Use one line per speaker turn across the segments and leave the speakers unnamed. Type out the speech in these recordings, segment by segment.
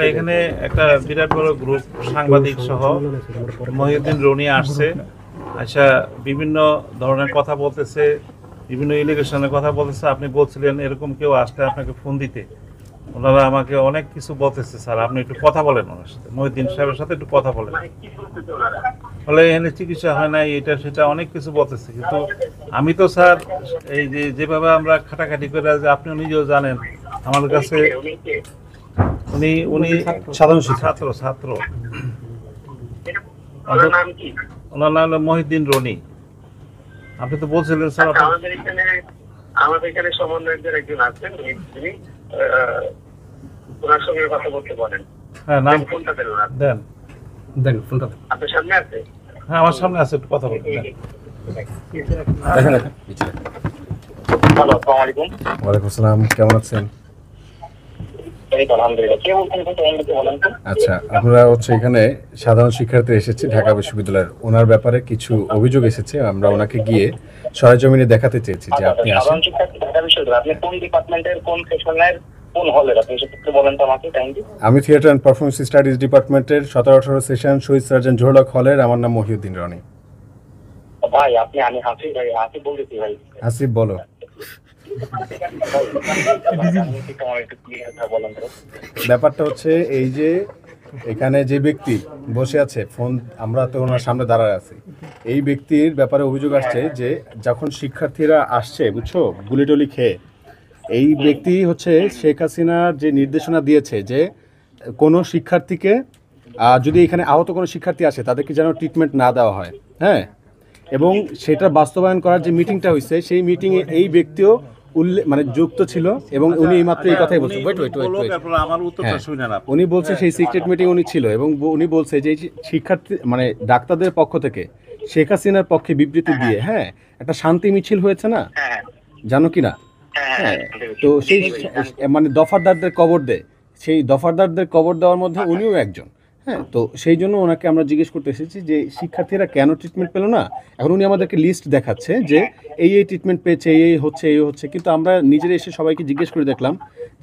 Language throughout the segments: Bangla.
এখানে একটা বিরাট বড় গ্রুপ সাংবাদিক সহ মহিউদ্দিন রনি আসছে, আচ্ছা বিভিন্ন ধরনের কথা বলতেছে, বিভিন্ন ইলিগেশনের কথা বলতেছে। আপনি বলছিলেন এরকম কেউ আসলে আপনাকে ফোন দিতে, ওনারা আমাকে অনেক কিছু বলতেছে। স্যার আপনি একটু কথা বলেন ওনার সাথে, মহিউদ্দিন সাহেবের সাথে একটু কথা বলেন। বলে এখানে চিকিৎসা হয় না, এটা সেটা অনেক কিছু বলতেছে। কিন্তু আমি তো স্যার এই যেভাবে আমরা খাটাখাটি করে, আপনিও নিজেও জানেন আমার কাছে উনি উনি সাধারণ ছাত্র ওনার নাম হলো মহিউদ্দিন রনি। আপনি তো বলছিলেন স্যার
আমাদের এখানে সমন্বয়কদের একজন আছেন, তিনি ওনার সঙ্গে কথা বলতে বলেন।
হ্যাঁ নাম
ফোনটা
দেন
দেন ফোনটা আপনার সামনে আছে?
হ্যাঁ আমার সামনে আছে, একটু কথা বলতে দেন।
হ্যালো, আসসালামু আলাইকুম।
ওয়ালাইকুম আসসালাম, কেমন আছেন? আচ্ছা, আমরা এখানে সাধারণ শিক্ষার্থী এসেছি ঢাকা বিশ্ববিদ্যালয়ের, ওনার ব্যাপারে কিছু অভিযোগ এসেছে। আমরা ওনাকে গিয়ে সরেজমিনে দেখাতে চেয়েছি যে আপনি আসেন।
আপনি কোন ডিপার্টমেন্টের কোন সেকশনের কোন হলের? আপনি সেটা বলেন তো আমাকে কাইন্ডলি।
আমি থিয়েটার অ্যান্ড পারফরমেন্স স্টাডিজ ডিপার্টমেন্টের 17-18 সেশন শহীদ সার্জন জোহরলাক হলের। আমার নাম মহিউদ্দিন রনি।
ভাই আমি হাসিব ভাই, হাসিব বলতেছি ভাই।
হাসিব বলো। ব্যাপারটা এই যে এখানে যে ব্যক্তি বসে আছে, ফোন আমরা তো ওনার সামনে দাঁড়ায় আছি, এই ব্যক্তির ব্যাপারে অভিযোগ আসছে যে যখন শিক্ষার্থীরা আসছে বুঝছো গুলিটলি খেয়ে, এই ব্যক্তি শেখ হাসিনার যে নির্দেশনা দিয়েছে যে কোনো শিক্ষার্থীকে যদি এখানে আহত কোনো শিক্ষার্থী আসে তাদেরকে যেন ট্রিটমেন্ট না দেওয়া হয়, হ্যাঁ, এবং সেটা বাস্তবায়ন করার যে মিটিংটা হয়েছে সেই মিটিংয়ে এই ব্যক্তিও যুক্ত ছিল এবং উনি এইমাত্র এই কথাই বলছেন। উনি বলছে সেই সিক্রেট মিটিং উনি ছিল এবং উনি বলছে যে শিক্ষার্থী ডাক্তারদের পক্ষ থেকে শেখ হাসিনার পক্ষে বিবৃতি দিয়ে একটা শান্তি মিছিল হয়েছে না, জানো কি না? হ্যাঁ, তো সেই দফাদারদের কবর দেয়, সেই দফাদারদের কবর দেওয়ার মধ্যে উনিও একজন। হ্যাঁ, তো সেই জন্য ওনাকে আমরা জিজ্ঞেস করতে এসেছি যে শিক্ষার্থীরা কেন ট্রিটমেন্ট পেল না। এখন উনি আমাদেরকে লিস্ট দেখাচ্ছে যে এই ট্রিটমেন্ট পেয়েছে, এই হচ্ছে, কিন্তু আমরা নিজেরা এসে সবাইকে জিজ্ঞেস করে দেখলাম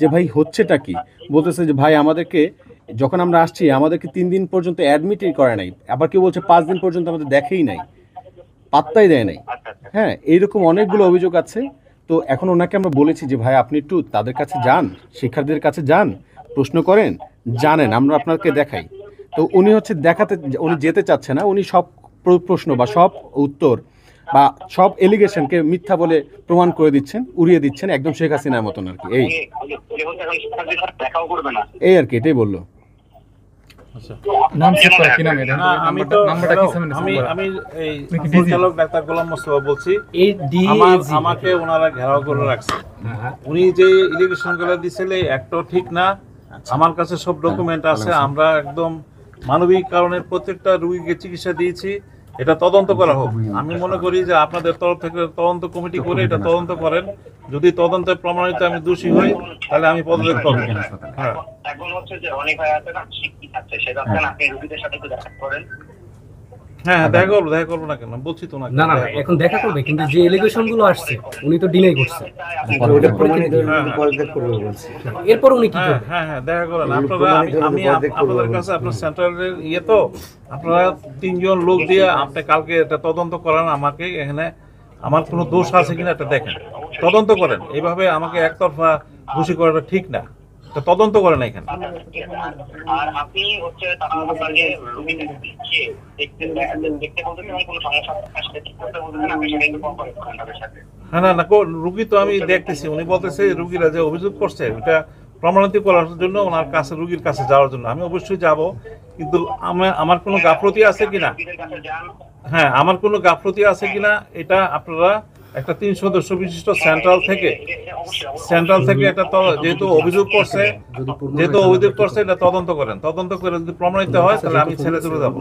যে ভাই হচ্ছেটা কি। বলতেছে যে ভাই আমাদেরকে যখন আমরা আসছি আমাদেরকে 3 দিন পর্যন্ত অ্যাডমিটই করে নাই, আবার কেউ বলছে 5 দিন পর্যন্ত আমাদের দেখেই নাই, পাত্তাই দেয় নাই। হ্যাঁ, এইরকম অনেকগুলো অভিযোগ আছে। তো এখন ওনাকে আমরা বলেছি যে ভাই আপনি একটু তাদের কাছে যান, শিক্ষার্থীদের কাছে যান, প্রশ্ন করেন, জানেন, আমরা আপনাকে দেখাই। তো উনি উনি যেতে চাচ্ছে না। উনি সব প্রশ্ন বা সব উত্তর বা সব এলিগেশনকে মিথ্যা বলে প্রমাণ করে দিচ্ছেন, উড়িয়ে দিচ্ছেন, একদম শেখ হাসিনার মতন আর কি। এই আর কি, এটাই বললো।
আমাকে ওনারা ঘেরাও করে রাখছে। উনি যে ইলিগেশন গুলো দিছিলে একটাও ঠিক না। আমার কাছে সব ডকুমেন্ট আছে। আমরা একদম মানবিক কারণে প্রত্যেকটা রোগীকে চিকিৎসা দিয়েছি। এটা তদন্ত করা হোক। আমি মনে করি যে আপনাদের তরফ থেকে তদন্ত কমিটি করে এটা তদন্ত করেন। যদি তদন্তে প্রমাণিত আমি দোষী হই তাহলে আমি পদত্যাগ করব। হ্যাঁ,
এখন যে অনেক ভাই আছে না, শিক্ষিত আছে, সেটা আপনি রোগীদের সাথে দেখা করেন।
হ্যাঁ, দেখা করবো না কেন বলছি তো না।
এখন দেখা করবে, কিন্তু যে এলিগেশন গুলো আসছে উনি তো ডিনাই করছে। এরপর উনি কি করবেন?
হ্যাঁ, দেখা করেন আপনারা। আমি আপনাদের কাছে আপনার সেন্ট্রালের তো আপনারা 3 জন লোক দিয়ে আপনি কালকে এটা তদন্ত করান। আমাকে এখানে আমার কোনো দোষ আছে কিনা এটা দেখেন, তদন্ত করেন। এইভাবে আমাকে একতরফা দোষী করাটা ঠিক না, তদন্ত করে না এখানে।
আর আপনি তারা আপনাকে দেখতে বলতে কোনো সমস্যা আসলে ঠিক করতে বলতেছেন, আপনি সেটা একটু কম করেন তাদের সাথে।
হ্যাঁ, না রুগী তো আমি দেখতেছি, উনি বলতেছে রুগীরা যে অভিযোগ করছে ওটা প্রমাণিত করার জন্য ওনার কাছে, রুগীর কাছে যাওয়ার জন্য আমি অবশ্যই যাব। কিন্তু আমার কোনো গাফলতি আছে কিনা, হ্যাঁ, আমার কোনো গাফলতি আছে কিনা এটা আপনারা একটা 3 সদস্য বিশিষ্ট সেন্ট্রাল থেকে একটা যেহেতু অভিযোগ করছে এটা তদন্ত করেন। তদন্ত করে যদি প্রমাণিত হয় তাহলে আমি ছেড়ে চলে যাবো।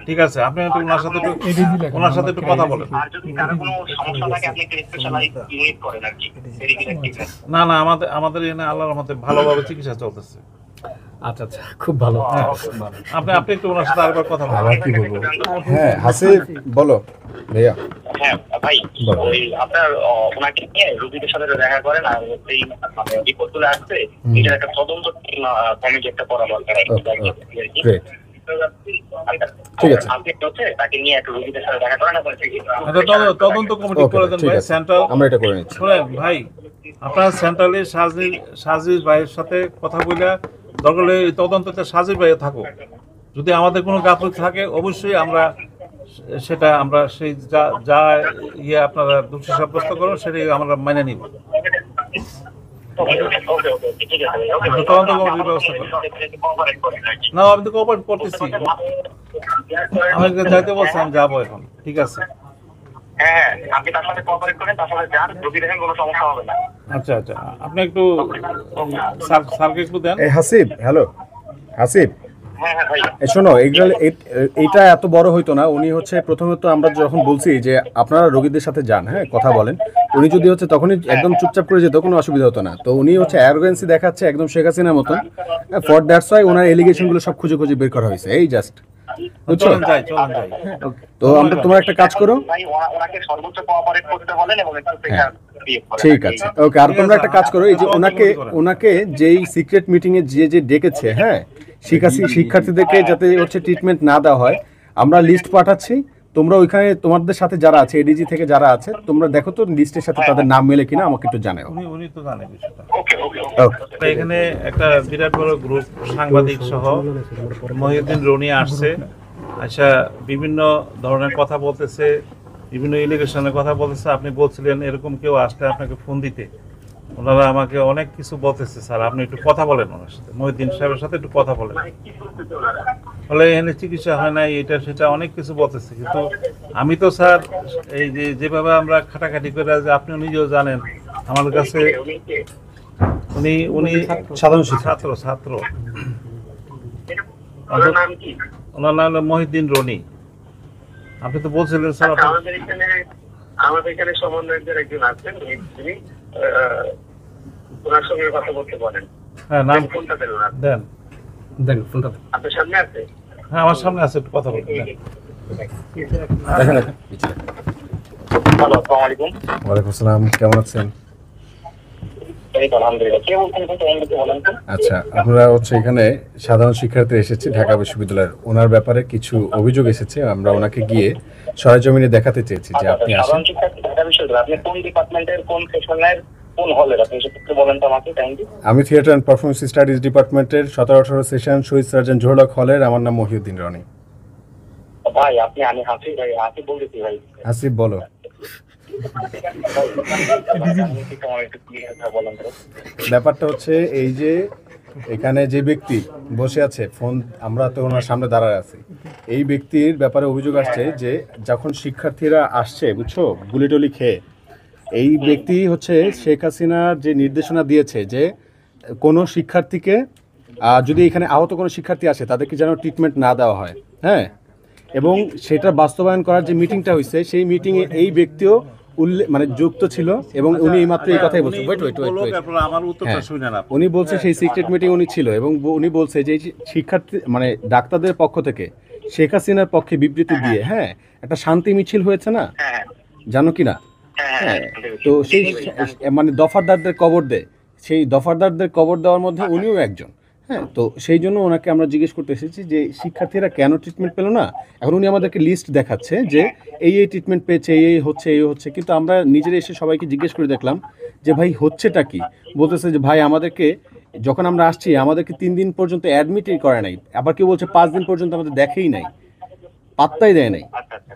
ঠিক আছে, আপনি একটু ওনার সাথে একটু কথা বলেন। না, আমাদের এখানে আল্লাহর রহমতে ভালোভাবে চিকিৎসা চলতেছে।
আচ্ছা আচ্ছা, খুব ভালো।
আপনি আপনি একটু ওনার সাথে আরেকবার কথা বলুন।
আবার কি বলবো? হ্যাঁ হাসিব বলো ভাইয়া।
হ্যাঁ ভাই,
বলো।
ওই আপনার ওনাকে নিয়ে রোগীদের সাথে দেখা করেন, আর এই মানে রিপোর্টগুলো আসছে, এটার একটা তদন্ত কমিটি একটা করা দরকার।
গ্রেট, ঠিক আছে।
আপনি হচ্ছে তাকে নিয়ে একটা রোগীদের সাথে দেখা করেন,
তদন্ত কমিটি
ওকে
করে দেন
ঠিক
ভাই,
আছে,
সেন্ট্রাল।
আমরা এটা করে নিচ্ছি।
শোনেন ভাই, আপনার সেন্ট্রালি সাজিদ ভাইয়ের সাথে কথা বলে দরকার হলে এই তদন্ততে সাজিদ ভাই থাকুক। যদি আমাদের কোনো গাফিলতি থাকে অবশ্যই আমরা সেটা আমরা সেই যা যা ইয়ে আপনারা দোষী সাব্যস্ত করুন সেটাই আমরা মেনে নিব। তদন্ত কমিটির ব্যবস্থা করুন। না আমি তো কোঅপারেট করতেছি, আমাকে যাইতে বলছি, আমি যাবো এখন। ঠিক আছে,
হ্যাঁ, আপনি তার সাথে কোঅপারেট করেন, তার সাথে যান, রোগী দেখেন, কোনো সমস্যা হবে না।
আচ্ছা আচ্ছা, আপনি একটু স্যারকে একটু দেন।
এই হাসিব, হ্যালো হাসিব,
হ্যাঁ হ্যাঁ ভাই,
শোনো এইটা এত বড় হইতো না। উনি হচ্ছে প্রথমত আমরা যখন বলছি যে আপনারা রোগীদের সাথে যান, হ্যাঁ কথা বলেন, উনি যদি হচ্ছে তখনই একদম চুপচাপ করে যেত, কোনো অসুবিধা হতো না। তো উনি হচ্ছে অ্যারোগেন্সি দেখাচ্ছে একদম শেখ হাসিনার মতন। ফর দ্যাটস ওয়াই ওনার এলিগেশনগুলো সব খুঁজে খুঁজে বের করা হয়েছে, এই জাস্ট, বুঝছো?
চলেন যাই, চলেন যাই।
তো আমরা তোমার একটা কাজ করো,
ভাই ওনাকে সর্বোচ্চ কোঅপারেট করতে বলেন এবং একটু প্রেশার দিয়ে করেন।
ঠিক আছে ওকে। আর তোমরা একটা কাজ করো, এই যে ওনাকে যেই সিক্রেট মিটিং এ যে ডেকেছে, হ্যাঁ শিক্ষার্থীদেরকে যাতে হচ্ছে ট্রিটমেন্ট না দেওয়া হয়, আমরা লিস্ট পাঠাচ্ছি। তোমরা ওইখানে তোমাদের সাথে যারা আছে, এডিজি থেকে যারা আছে, তোমরা দেখো তো লিস্টের সাথে তাদের নাম মেলে কিনা, আমাকে একটু জানাও।
উনি তো জানে বিষয়টা।
ওকে ওকে
ওকে,
এখানে একটা বিরাট বড় গ্রুপ সাংবাদিক সহ মহিউদ্দিন রনি আসছে, আচ্ছা বিভিন্ন ধরনের কথা বলতেছে, বিভিন্ন এলিগেশনের কথা বলতেছে। আপনি বলছিলেন এরকম কেউ আসলে আপনাকে ফোন দিতে, ওনারা আমাকে অনেক কিছু বলতেছে। স্যার আপনি একটু কথা বলেন ওনার সাথে, মহিউদ্দিন সাহেবের সাথে একটু কথা বলেন। ফলে এখানে চিকিৎসা হয় না, এটা সেটা অনেক কিছু বলতেছে। কিন্তু আমি তো স্যার এই যে যেভাবে আমরা খাটাখাটি করে, যে আপনি নিজেও জানেন আমার কাছে উনি উনি
সাধারণ
ছাত্র
ওনার নাম কি?
ওনার নাম হলো মহিউদ্দিন রনি। আপনি তো বলছিলেন স্যার আপনি
আমাদের এখানে সমন্বয়কদের একজন আছেন, তিনি ওনার সঙ্গে কথা বলতে বলেন।
হ্যাঁ নাম
ফোনটা দেন ওনার।
দেন।
দেন ফোনটা।
আপনার সামনে আছে?
হ্যাঁ আমার সামনে আছে, একটু কথা বলতে দেন।
দেখেন।
হ্যালো, আসসালামু আলাইকুম।
ওয়ালাইকুম আসসালাম, কেমন আছেন?
এই তো আলহামদুলিল্লাহ। কে বলছেন একটু বলেন তো?
আচ্ছা, আমরা হচ্ছে এখানে সাধারণ শিক্ষার্থী এসেছি ঢাকা বিশ্ববিদ্যালয়ের, ওনার ব্যাপারে কিছু অভিযোগ এসেছে। আমরা ওনাকে গিয়ে সরেজমিনে দেখাতে চেয়েছি যে আপনি আসেন।
সাধারণ শিক্ষার্থী ঢাকা বিশ্ববিদ্যালয়, আপনি কোন ডিপার্টমেন্টের কোন সেশনের কোন হলের? আপনি সেটা একটু বলেন তো আমাকে কাইন্ডলি।
আমি থিয়েটার অ্যান্ড পারফরমেন্স স্টাডিজ ডিপার্টমেন্টের 17-18 সেশন শহীদ সার্জন জোহরলাক হলের। আমার নাম মহিউদ্দিন রনি।
ভাই আমি হাসিব ভাই, হাসিব বলতেছি ভাই।
হাসিব বলো। ব্যাপারটা হচ্ছে এই যে এখানে যে ব্যক্তি বসে আছে, ফোন আমরা তো ওনার সামনে দাঁড়ায় আছি, এই ব্যক্তির ব্যাপারে অভিযোগ আসছে যে যখন শিক্ষার্থীরা আসছে, বুঝছো, গুলি টলি খেয়ে, এই ব্যক্তি হচ্ছে শেখ হাসিনার যে নির্দেশনা দিয়েছে যে কোনো শিক্ষার্থীকে যদি এখানে আহত কোনো শিক্ষার্থী আসে তাদেরকে যেন ট্রিটমেন্ট না দেওয়া হয়, হ্যাঁ, এবং সেটা বাস্তবায়ন করার যে মিটিংটা হয়েছে সেই মিটিংয়ে এই ব্যক্তিও মানে যুক্ত ছিল এবং উনি এইমাত্র এই কথাই বলছেন।
আমার উত্তরটা শুনে না।
উনি বলছে সেই সিক্রেট মিটিং উনি ছিল এবং উনি বলছে যে শিক্ষার্থী মানে ডাক্তারদের পক্ষ থেকে শেখ হাসিনার পক্ষে বিবৃতি দিয়ে, হ্যাঁ, একটা শান্তি মিছিল হয়েছে না, জানো কি না? হ্যাঁ, তো সেই মানে দফাদারদের কবর দেয়, সেই দফাদারদের কবর দেওয়ার মধ্যে উনিও একজন। হ্যাঁ, তো সেই জন্য ওনাকে আমরা জিজ্ঞেস করতে এসেছি যে শিক্ষার্থীরা কেন ট্রিটমেন্ট পেলো না। এখন উনি আমাদেরকে লিস্ট দেখাচ্ছে যে এই ট্রিটমেন্ট পেয়েছে, এই হচ্ছে, কিন্তু আমরা নিজেরা এসে সবাইকে জিজ্ঞেস করে দেখলাম যে ভাই হচ্ছেটা কি। বলতেছে যে ভাই আমাদেরকে যখন আমরা আসছি আমাদেরকে 3 দিন পর্যন্ত অ্যাডমিটই করে নাই, আবার কেউ বলছে 5 দিন পর্যন্ত আমাদের দেখেই নাই, পাত্তাই দেয় নাই।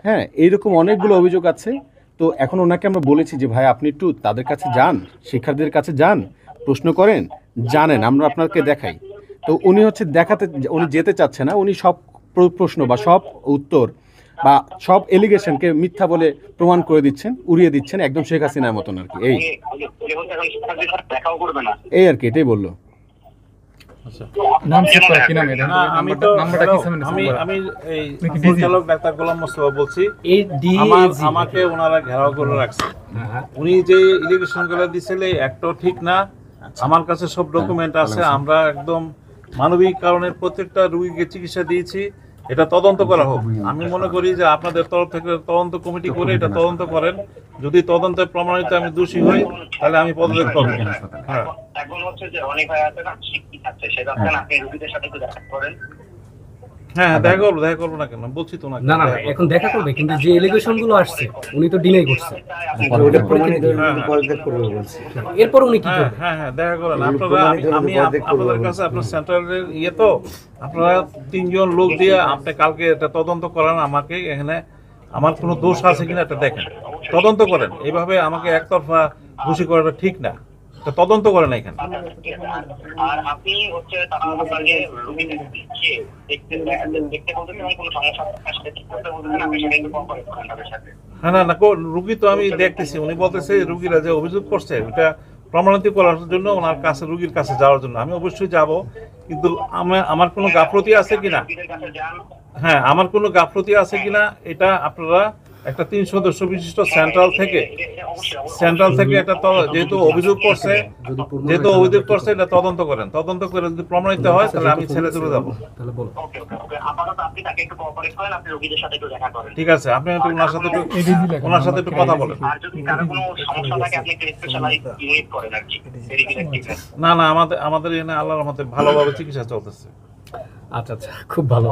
হ্যাঁ, এইরকম অনেকগুলো অভিযোগ আছে। তো এখন ওনাকে আমরা বলেছি যে ভাই আপনি একটু তাদের কাছে যান, শিক্ষার্থীদের কাছে যান, প্রশ্ন করেন, জানেন, আমরা আপনাকে দেখাই। তো উনি হচ্ছে উনি যেতে চাচ্ছে না। উনি সব প্রশ্ন বা সব উত্তর বা সব এলিগেশনকে মিথ্যা বলে প্রমাণ করে দিচ্ছেন, উড়িয়ে দিচ্ছেন, একদম শেখ হাসিনার মতন আর কি। এই আর কি, এটাই বললো।
আমি এই পরিচালক ডাক্তার গোলাম মোস্তফা বলছি। আমাকে ওনারা ঘেরাও করে রাখছে। উনি যে ইলিগেশন গুলো দিয়েছিল একটাও ঠিক না। আমার কাছে সব ডকুমেন্ট আছে। আমরা একদম মানবিক কারণে প্রত্যেকটা রোগীকে চিকিৎসা দিয়েছি। এটা তদন্ত করা হোক। আমি মনে করি যে আপনাদের তরফ থেকে তদন্ত কমিটি করে এটা তদন্ত করেন। যদি তদন্তে প্রমাণিত আমি দোষী হই তাহলে আমি পদত্যাগ করব। হ্যাঁ,
এখন হচ্ছে যে অনেক ভাই আছে না শিক্ষিত আছে, সেটা আপনি রোগীদের সাথে একটু দেখা করেন।
হ্যাঁ, দেখা করবো না কেন, বলছি তো না।
না না না, এখন দেখা করবে, কিন্তু যে এলিগেশন গুলো আসছে উনি তো ডিনাই করছে। এরপর উনি কি করবে?
হ্যাঁ, দেখা করেন আপনারা। আমি আপনাদের কাছে আপনার সেন্ট্রালের তো আপনারা 3 জন লোক দিয়ে আপনি কালকে এটা তদন্ত করান। আমাকে এখানে আমার কোনো দোষ আছে কিনা এটা দেখেন, তদন্ত করেন। এইভাবে আমাকে একতরফা দোষী করাটা ঠিক না। এটা তদন্ত করেন এখানে।
আর আপনি হচ্ছে আপনাকে রোগীদের দেখতে বলতে কোনো সমস্যা আসলে ঠিক করতে বলতেছেন, আপনি সেটা একটু কোঅপারেট করেন তাদের সাথে।
হ্যাঁ, না রুগী তো আমি দেখতেছি, উনি বলতেছে রুগীরা যে অভিযোগ করছে ওটা প্রমাণিত করার জন্য ওনার কাছে, রুগীর কাছে যাওয়ার জন্য আমি অবশ্যই যাব। কিন্তু আমার কোনো গাফলতি আছে কিনা, হ্যাঁ, আমার কোনো গাফলতি আছে কিনা এটা আপনারা একটা 3 সদস্য বিশিষ্ট সেন্ট্রাল থেকে একটা যেহেতু অভিযোগ করছে এটা তদন্ত করেন। তদন্ত করে যদি প্রমাণিত হয় তাহলে আমি ছেড়ে চলে যাবো।
তাহলে বলো।
আপাতত আপনি তাকে একটু কোঅপারেট করেন, আপনি রোগীদের সাথে একটু দেখা করেন।
ঠিক আছে, আপনি একটু ওনার সাথে একটু কথা বলেন।
আর যদি কারো কোনো সমস্যা থাকে আপনি একটু স্পেশালাইজ ইউনিট করেন আর কি।
না, আমাদের এখানে আল্লাহর রহমতে ভালোভাবে চিকিৎসা চলতেছে।
আচ্ছা আচ্ছা, খুব ভালো।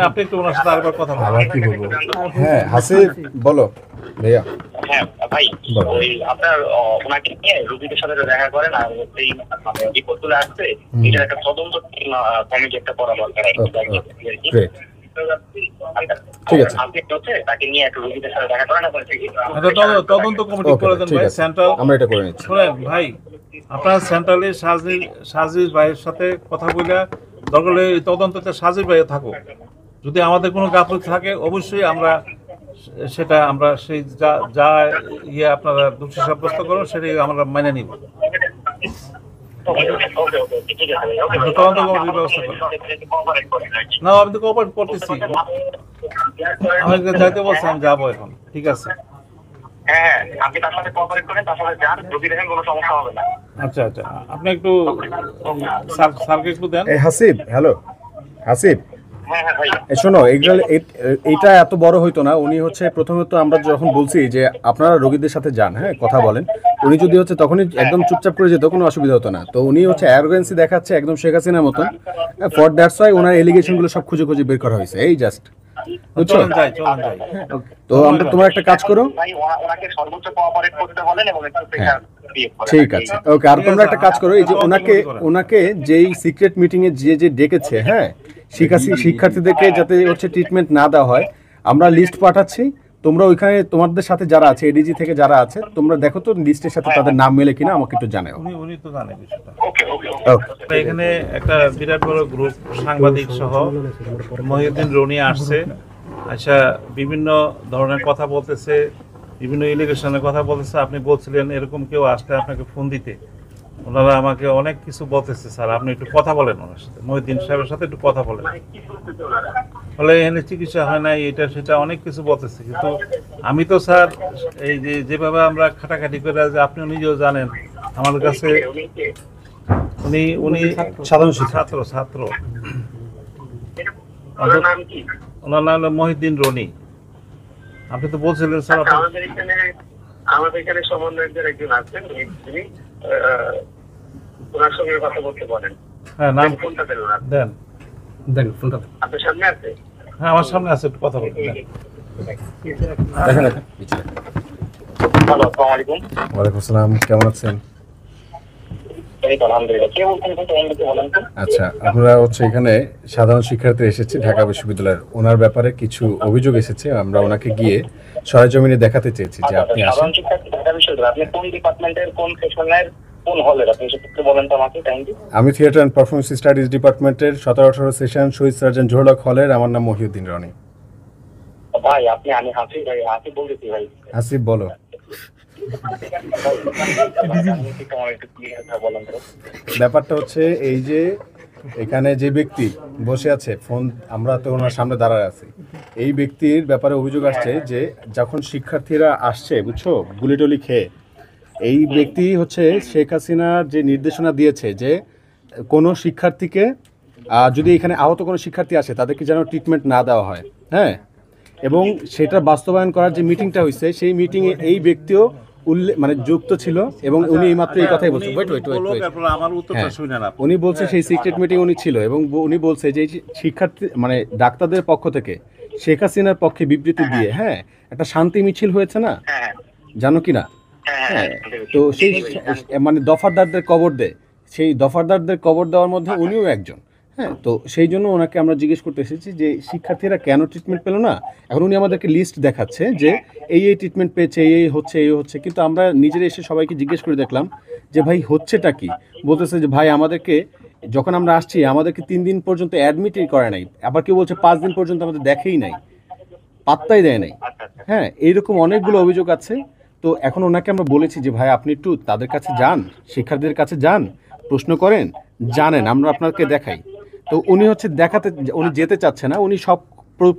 আপনি একটু ওনার সাথে আরেকবার কথা বলেন।
কি বলবো? হ্যাঁ, হাসিব বলো ভাইয়া।
হ্যাঁ ভাই, ওই আপনার ওনাকে নিয়ে রোগীদের সাথে দেখা করেন, আর সেই রিপোর্ট গুলো আসছে এটার একটা তদন্ত কমিটি একটা করা দরকার।
গ্রেট, ঠিক আছে।
আপনি হচ্ছে তাকে নিয়ে একটু রোগীদের সাথে দেখা করেন।
এটা তদন্ত কমিটি করে দেন
ঠিক
ভাই।
আছে,
সেন্ট্রাল
আমরা এটা করে নিচ্ছি।
শুনেন ভাই, আপনার সেন্ট্রালের সাজিদ ভাইয়ের সাথে কথা বলে দরকার হলে এই তদন্ততে সাজিদ ভাই থাকুক। যদি আমাদের কোনো গাফলতি থাকে অবশ্যই আমরা সেই যা আপনারা দোষী সাব্যস্ত করুন সেটাই আমরা মেনে নিব। তদন্ত কমিটির ব্যবস্থা করুন। না, আমি তো কোঅপারেট করতেছি। আমাকে যাইতে বলছে, আমি যাবো এখন। ঠিক আছে,
হ্যাঁ, আপনি তার সাথে কোঅপারেট করেন, তার সাথে যান, রোগী দেখেন, কোনো সমস্যা হবে না।
আচ্ছা, আপনি একটু স্যারকে একটু দেন।
এই হাসিব, হ্যালো হাসিব,
হ্যাঁ ভাই,
শোনো, এইটা এত বড় হইতো না। উনি হচ্ছে প্রথমত আমরা যখন বলছি যে আপনারা রোগীদের সাথে যান, হ্যাঁ, কথা বলেন, উনি যদি হচ্ছে তখনই একদম চুপচাপ করে যেত, কোনো অসুবিধা হতো না। তো উনি হচ্ছে অ্যারোগেন্সি দেখাচ্ছে একদম শেখ হাসিনার মতন। ফর দ্যাটস ওয়াই ওনার এলিগেশনগুলো সব খুঁজে বের করা হয়েছে। এই জাস্ট, বুঝছো?
চলেন যাই।
তো আমরা তোমার একটা কাজ করো,
ভাই ওনাকে সর্বোচ্চ কোঅপারেট করতে বলেন এবং একটু প্রেশার দিয়ে করেন।
ঠিক আছে, ওকে। আর তোমরা একটা কাজ করো, এই যে ওনাকে যেই সিক্রেট মিটিং এ যে ডেকেছে, হ্যাঁ, শিক্ষার্থীদেরকে যাতে হচ্ছে ট্রিটমেন্ট না দেওয়া হয়, আমরা লিস্ট পাঠাচ্ছি। তোমরা ওইখানে তোমাদের সাথে যারা আছে, এডিজি থেকে যারা আছে, তোমরা দেখো তো লিস্টের সাথে তাদের নাম মেলে কিনা, আমাকে একটু জানাও।
উনি তো জানে বিষয়টা।
ওকে।
এখানে একটা বিরাট বড় গ্রুপ সাংবাদিক সহ মহিউদ্দিন রনি আসছে। আচ্ছা, বিভিন্ন ধরনের কথা বলতেছে, বিভিন্ন ইলিগেশনের কথা বলতেছে। আপনি বলছিলেন এরকম কেউ আসলে আপনাকে ফোন দিতে। ওনারা আমাকে অনেক কিছু বলতেছে। স্যার, আপনি একটু কথা বলেন ওনার সাথে, মহিউদ্দিন সাহেবের সাথে একটু কথা বলেন। ফলে এখানে চিকিৎসা হয় নাই, এটা সেটা অনেক কিছু বলতেছে। কিন্তু আমি তো স্যার এই যেভাবে আমরা খাটাখাটি করে, আপনি নিজেও জানেন আমাদের কাছে উনি
সাধারণ
ছাত্র। ওনার নাম হলো মহিউদ্দিন রনি। আপনি তো বলছিলেন স্যার
আমাদের এখানে সমন্বয়কদের একজন আছেন, তিনি ওনার সঙ্গে কথা বলতে বলেন।
হ্যাঁ, নাম
ফোনটা
দেন।
ফোনটা
আপনার সামনে আছে?
হ্যাঁ, আমার সামনে আছে, একটু কথা বলতে দেন।
হ্যালো, আসসালামু আলাইকুম।
ওয়ালাইকুম আসসালাম, কেমন আছেন?
এই তো আলহামদুলিল্লাহ। কে বলছেন একটু বলেন তো?
আচ্ছা, আমরা হচ্ছে এখানে সাধারণ শিক্ষার্থী এসেছি ঢাকা বিশ্ববিদ্যালয়ের। ওনার ব্যাপারে কিছু অভিযোগ এসেছে, আমরা ওনাকে গিয়ে সরেজমিনে দেখাতে চেয়েছি যে আপনি আসেন।
সাধারণ শিক্ষার্থী ঢাকা বিশ্ববিদ্যালয়, আপনি কোন ডিপার্টমেন্টের কোন সেকশনের কোন হলের? আপনি সেটা বলেন তো আমাকে কাইন্ডলি।
আমি থিয়েটার অ্যান্ড পারফরমেন্স স্টাডিজ ডিপার্টমেন্টের 17-18 সেশন শহীদ সার্জন জোহর হলের। আমার নাম মহিউদ্দিন রনি।
ভাই আমি হাসিব ভাই, হাসিব বলতেছি ভাই।
হাসিব বলো। ব্যাপারটা হচ্ছে এই যে এখানে যে ব্যক্তি বসে আছে, ফোন আমরা তো ওনার সামনে দাঁড়ায় আছি, এই ব্যক্তির ব্যাপারে অভিযোগ আসছে যে যখন শিক্ষার্থীরা আসছে, বুঝছো, গুলিটলি খেয়ে, এই ব্যক্তি হচ্ছে শেখ হাসিনার যে নির্দেশনা দিয়েছে যে কোনো শিক্ষার্থীকে যদি এখানে আহত কোনো শিক্ষার্থী আসে তাদেরকে যেন ট্রিটমেন্ট না দেওয়া হয়, হ্যাঁ, এবং সেটা বাস্তবায়ন করার যে মিটিংটা হয়েছে সেই মিটিংয়ে এই ব্যক্তিও মানে যুক্ত ছিল এবং উনি এইমাত্র এই কথাই বলছেন।
আমার উত্তরটা শুনেন আপনি।
উনি বলছে সেই সিক্রেট মিটিং উনি ছিল এবং উনি বলছে যে এই শিক্ষার্থী মানে ডাক্তারদের পক্ষ থেকে শেখ হাসিনার পক্ষে বিবৃতি দিয়ে, হ্যাঁ, একটা শান্তি মিছিল হয়েছে না, জানো কি না? হ্যাঁ, তো সেই মানে দফাদারদের কবর দেয়, সেই দফাদারদের কবর দেওয়ার মধ্যে উনিও একজন। হ্যাঁ, তো সেই জন্য ওনাকে আমরা জিজ্ঞেস করতে এসেছি যে শিক্ষার্থীরা কেন ট্রিটমেন্ট পেলো না। এখন উনি আমাদেরকে লিস্ট দেখাচ্ছে যে এই ট্রিটমেন্ট পেয়েছে, এই হচ্ছে, কিন্তু আমরা নিজেরা এসে সবাইকে জিজ্ঞেস করে দেখলাম যে ভাই হচ্ছেটা কি। বলতেছে যে ভাই আমাদেরকে যখন আমরা আসছি আমাদেরকে 3 দিন পর্যন্ত অ্যাডমিটই করে নাই, আবার কেউ বলছে 5 দিন পর্যন্ত আমাদের দেখেই নাই, পাত্তাই দেয় নাই। হ্যাঁ, এইরকম অনেকগুলো অভিযোগ আছে। তো এখন ওনাকে আমরা বলেছি যে ভাই আপনি একটু তাদের কাছে যান, শিক্ষার্থীদের কাছে যান, প্রশ্ন করেন, জানেন, আমরা আপনাকে দেখাই। তো উনি উনি যেতে চাচ্ছে না, উনি সব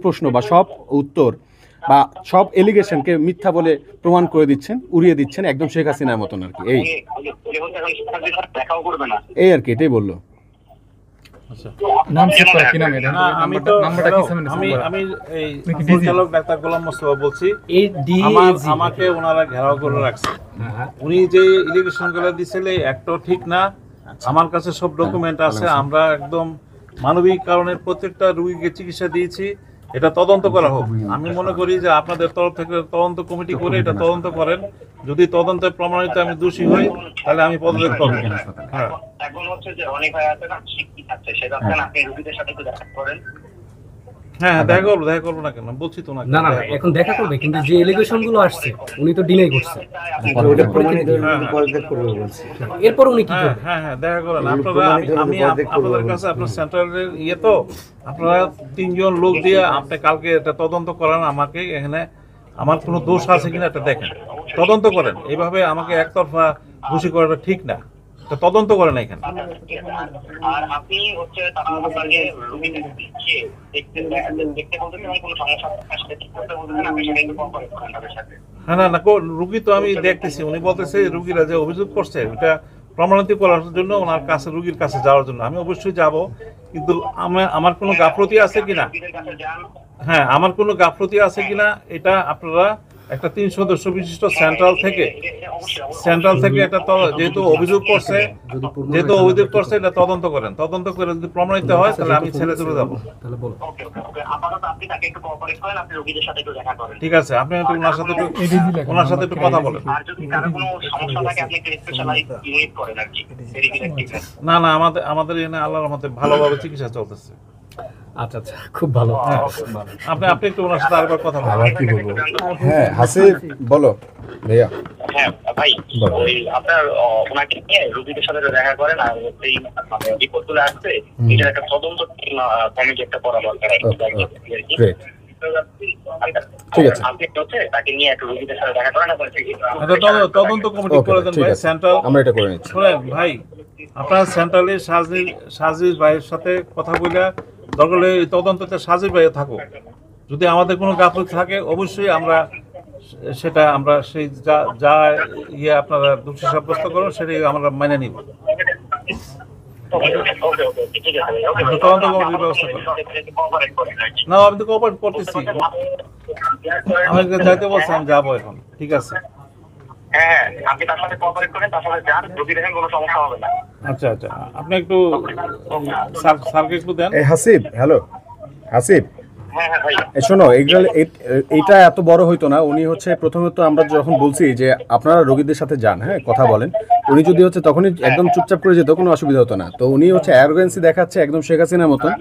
প্রশ্ন বা সব উত্তর বা সব এলিগেশনকে মিথ্যা বলে প্রমাণ করে দিচ্ছেন, উড়িয়ে দিচ্ছেন, একদম শেখ হাসিনার মতন আর কি। এই আর কি, এটাই বললো।
আমাকে ওনারা ঘেরাও করে রাখছে। উনি যে ইলিগেশন গুলো দিছিলে একটাও ঠিক না। আমার কাছে সব ডকুমেন্ট আছে। আমরা একদম মানবিক কারণে প্রত্যেকটা রোগীকে চিকিৎসা দিয়েছি। এটা তদন্ত করা হোক। আমি মনে করি যে আপনাদের তরফ থেকে তদন্ত কমিটি করে এটা তদন্ত করেন। যদি তদন্তে প্রমাণিত আমি দোষী হই তাহলে আমি পদত্যাগ করব। হ্যাঁ,
এখন হচ্ছে যে অনেক ভাই আছে না শিক্ষিত আছে, সেটা আপনি রোগীদের সাথে একটু দেখা করেন।
হ্যাঁ, দেখা করবো না কেন, বলছি তো না।
না এখন দেখা করবে, কিন্তু যে এলিগেশন গুলো আসছে উনি তো ডিনাই করছে। এরপর উনি কি করবেন?
হ্যাঁ, দেখা করেন আপনারা। আমি আপনাদের কাছে আপনার সেন্ট্রালের তো আপনারা 3 জন লোক দিয়ে আপনি কালকে এটা তদন্ত করেন। আমাকে এখানে আমার কোনো দোষ আছে কিনা এটা দেখেন, তদন্ত করেন। এইভাবে আমাকে একতরফা দোষী করাটা ঠিক না। তদন্ত করেন এখানে।
আর আপনি হচ্ছে তারা আপনাকে রোগী দেখতে বলতেন এবং কোনো সমস্যা আসলে ঠিক করতে বলতেন, আপনি সেটা একটু কোঅপারেট করেন তাদের সাথে।
না, রুগী তো আমি দেখতেছি। উনি বলতেছে রুগীরা যে অভিযোগ করছে ওটা প্রমাণিত করার জন্য ওনার কাছে, রুগীর কাছে যাওয়ার জন্য আমি অবশ্যই যাব। কিন্তু আমার কোনো গাফলতি আছে কিনা, হ্যাঁ, আমার কোনো গাফলতি আছে কিনা এটা আপনারা একটা 3 সদস্য বিশিষ্ট সেন্ট্রাল থেকে এটা যেহেতু অভিযোগ করছে এটা তদন্ত করেন। তদন্ত করে যদি প্রমাণিত হয় তাহলে আমি ছেড়ে চলে যাবো। ঠিক আছে, আপনি একটু ওনার সাথে একটু কথা বলেন। না, আমাদের এখানে আল্লাহর রহমতে ভালোভাবে চিকিৎসা চলতেছে।
আচ্ছা, খুব ভালো।
আপনি একটু ওনার সাথে আরেকবার কথা বলেন।
কি বলবো? হ্যাঁ, হাসিব বলো ভাইয়া।
হ্যাঁ ভাই, ওই আপনার ওনাকে নিয়ে রোগীদের সাথে দেখা করেন। আর এই রিপোর্টগুলো আসছে, এটা একটা তদন্ত কমিটি একটা করা দরকার।
ঠিক আছে,
আপনি হচ্ছে তাকে নিয়ে একটা রোগীদের সাথে দেখা করেন।
তদন্ত কমিটি করে দেন ভাই। সেন্ট্রাল
আমরা এটা করে নিচ্ছি।
শুনেন ভাই, আপনার সেন্ট্রালের সাজিদ ভাইয়ের সাথে কথা বলে দরকার হলে এই তদন্ততে সাজিদ ভাইও থাকুক। যদি আমাদের কোনো গাফলতি থাকে অবশ্যই আমরা সেই যা আপনারা দোষী সাব্যস্ত করুন সেটাই আমরা মেনে নিব। তদন্ত কমিটির ব্যবস্থা করুন। না, আমি তো কোঅপারেট করতেছি। আমাকে যাইতে বলছি, আমি যাবো এখন। ঠিক আছে,
হ্যাঁ, আপনি তার সাথে কোঅপারেট করেন, তার সাথে যান, যদি দেখেন কোনো সমস্যা হবে না।
আচ্ছা, আপনি একটু স্যারকে একটু দেন।
হাসিব, হ্যালো হাসিব।
হ্যাঁ ভাই,
শোনো, এইটা এত বড় হইতো না। উনি হচ্ছে প্রথমে তো আমরা যখন বলছি যে আপনারা রোগীদের সাথে যান, হ্যাঁ, কথা বলেন, উনি যদি হচ্ছে তখনই একদম চুপচাপ করে যেত, কোনো অসুবিধা হতো না। তো উনি হচ্ছে অ্যারোগেন্সি দেখাচ্ছে একদম শেখ হাসিনার মতন।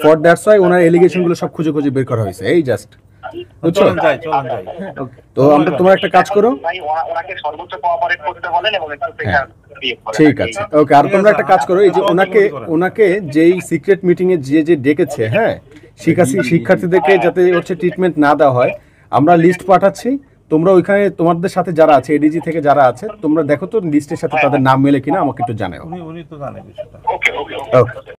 ফর দ্যাটস ওয়াই ওনার এলিগেশনগুলো সব খুঁজে বের করা হয়েছে। এই জাস্ট
চলেন যাই।
তো আমরা তোমার একটা কাজ করো,
ওনাকে সর্বোচ্চ কোঅপারেট করতে বলেন এবং একটু প্রেশার দিয়ে করেন।
ঠিক আছে, ওকে। আর তোমরা একটা কাজ করো, এই যে ওনাকে যেই সিক্রেট মিটিং এ যে ডেকেছে, হ্যাঁ, শিক্ষার্থীদেরকে যাতে হচ্ছে ট্রিটমেন্ট না দেওয়া হয়, আমরা লিস্ট পাঠাচ্ছি। তোমরা ওইখানে তোমাদের সাথে যারা আছে, এডিজি থেকে যারা আছে, তোমরা দেখো তো লিস্টের সাথে তাদের নাম মেলে কিনা, আমাকে একটু জানাও।
উনি তো জানে বিষয়টা।
ওকে।